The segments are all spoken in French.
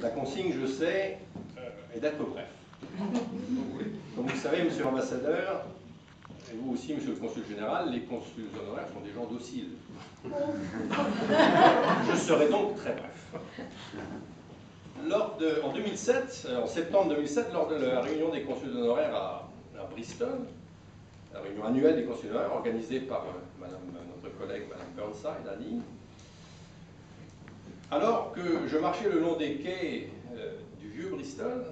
La consigne, je sais, est d'être bref. Comme vous le savez, monsieur l'ambassadeur, et vous aussi, monsieur le consul général, les consuls honoraires sont des gens dociles. Je serai donc très bref. En 2007, en septembre 2007, lors de la réunion des consuls honoraires à Bristol, la réunion annuelle des consuls honoraires organisée par notre collègue Madame Burnside, Annie, alors que je marchais le long des quais du vieux Bristol,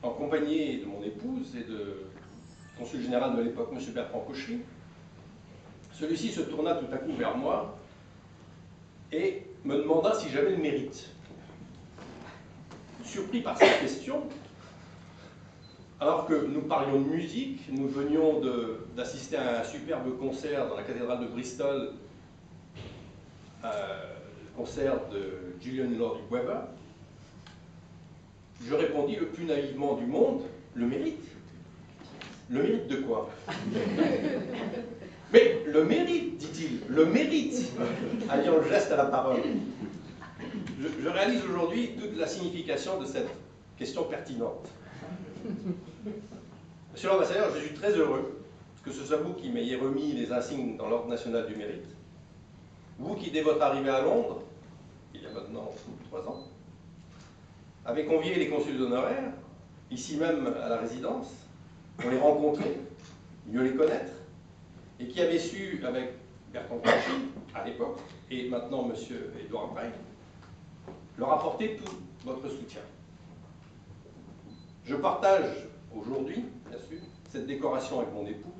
en compagnie de mon épouse et du consul général de l'époque, M. Bertrand Cauchery, celui-ci se tourna tout à coup vers moi et me demanda si j'avais le mérite. Surpris par cette question, alors que nous parlions de musique, nous venions d'assister à un superbe concert dans la cathédrale de Bristol, le concert de Julian Lloyd Webber, je répondis le plus naïvement du monde, le mérite. Le mérite de quoi? Mais le mérite, dit-il, le mérite, alliant le geste à la parole. Je réalise aujourd'hui toute la signification de cette question pertinente. Monsieur l'ambassadeur, je suis très heureux que ce soit vous qui m'ayez remis les insignes dans l'Ordre national du mérite. Vous qui, dès votre arrivée à Londres, il y a maintenant 3 ans, avez convié les consuls honoraires, ici même à la résidence, pour les rencontrer, mieux les connaître, et qui avez su, avec Bertrand Cauchery, à l'époque, et maintenant M. Edouard Bray, leur apporter tout votre soutien. Je partage aujourd'hui, bien sûr, cette décoration avec mon épouse,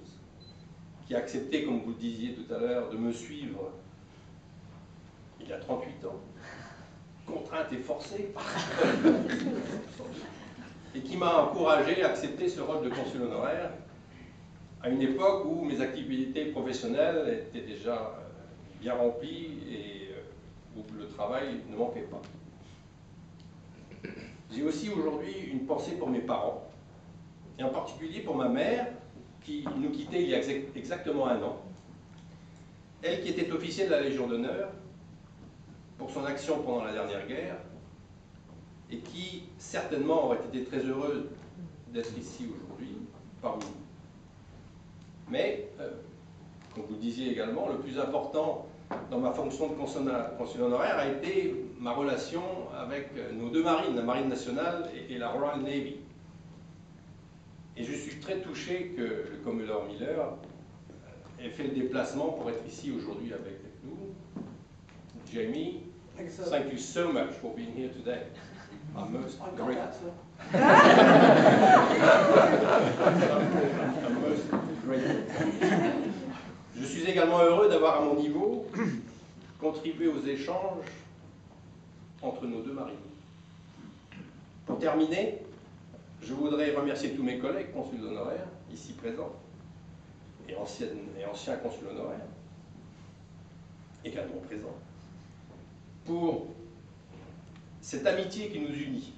qui a accepté, comme vous le disiez tout à l'heure, de me suivre il y a 38 ans, contrainte et forcée, et qui m'a encouragé à accepter ce rôle de consul honoraire à une époque où mes activités professionnelles étaient déjà bien remplies et où le travail ne manquait pas. J'ai aussi aujourd'hui une pensée pour mes parents, et en particulier pour ma mère, qui nous quittait il y a exactement 1 an. Elle qui était officier de la Légion d'honneur pour son action pendant la dernière guerre, et qui certainement aurait été très heureuse d'être ici aujourd'hui, parmi nous. Mais, comme vous le disiez également, le plus important dans ma fonction de consul honoraire a été ma relation avec nos 2 marines, la Marine nationale et la Royal Navy. Et je suis très touché que le Commodore Miller ait fait le déplacement pour être ici aujourd'hui avec nous. Jamie, thank you so much for being here today. I'm most grateful. I'm most grateful. Je suis également heureux d'avoir à mon niveau contribué aux échanges entre nos 2 marines. Pour terminer, je voudrais remercier tous mes collègues consuls honoraires, ici présents, et anciens consuls honoraires, également présents, pour cette amitié qui nous unit.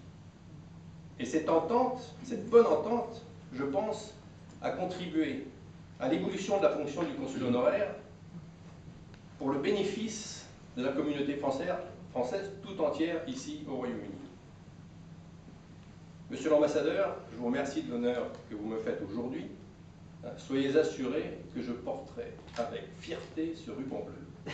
Et cette entente, cette bonne entente, je pense, a contribué à l'évolution de la fonction du consul honoraire pour le bénéfice de la communauté française tout entière ici au Royaume-Uni. Monsieur l'ambassadeur, je vous remercie de l'honneur que vous me faites aujourd'hui. Soyez assuré que je porterai avec fierté ce ruban bleu.